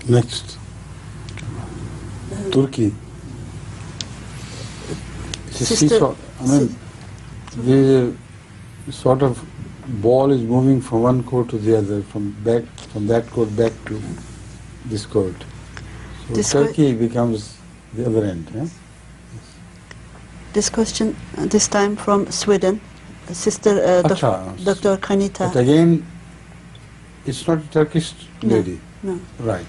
Next, Turkey. Sister, the sort of ball is moving from one court to the other, from that court back to this court. So this Turkey becomes the other end. Yeah? This question, this time from Sweden, Sister Dr. Kanita. But again, it's not a Turkish lady. No. Right.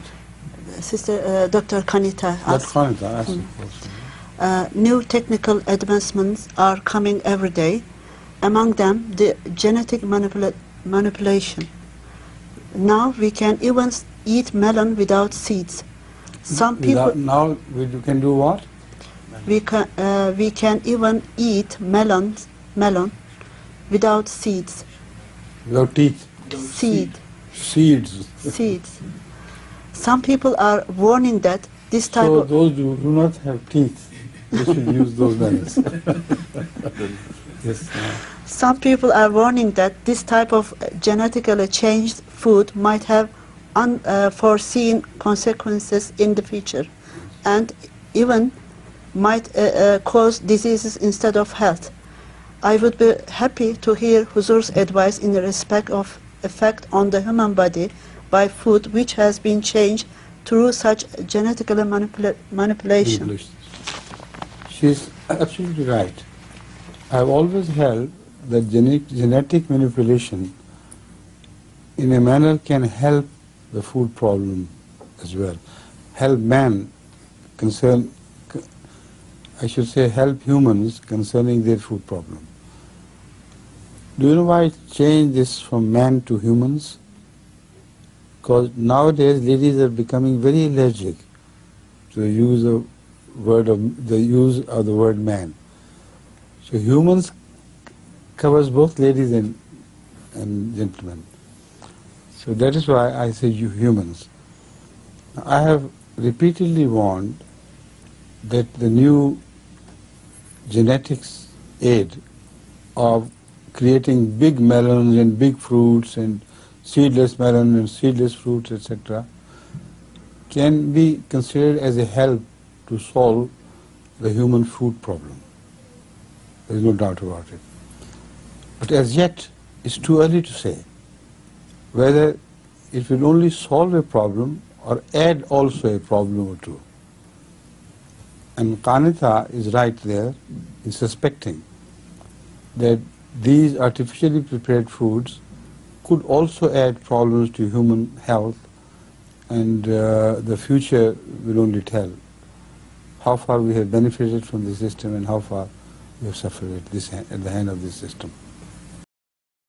Sister Dr. Kanita asked. New technical advancements are coming every day. Among them, the genetic manipulation. Now we can even eat melon without seeds. Some people now we can do what? We can even eat melon without seeds. Without teeth. Seeds. Some people are warning that this type so of... those who do not have teeth, they should use those melons. Yes. Some people are warning that this type of genetically changed food might have unforeseen consequences in the future and even might cause diseases instead of health. I would be happy to hear Huzur's advice in respect of effect on the human body by food which has been changed through such genetically manipulation. She is absolutely right. I have always held that genetic manipulation in a manner can help the food problem as well. Help man help humans concerning their food problem. Do you know why I changed this from man to humans? Because nowadays ladies are becoming very allergic to the use of the word man. So humans covers both ladies and gentlemen. So that is why I say you humans. I have repeatedly warned that the new genetics aid of creating big melons and big fruits and seedless melon and seedless fruits, etc., can be considered as a help to solve the human food problem. There is no doubt about it. But as yet, it's too early to say whether it will only solve a problem or add also a problem or two. And Kanita is right there in suspecting that these artificially prepared foods could also add problems to human health, and the future will only tell how far we have benefited from the system and how far we have suffered at the hand of this system.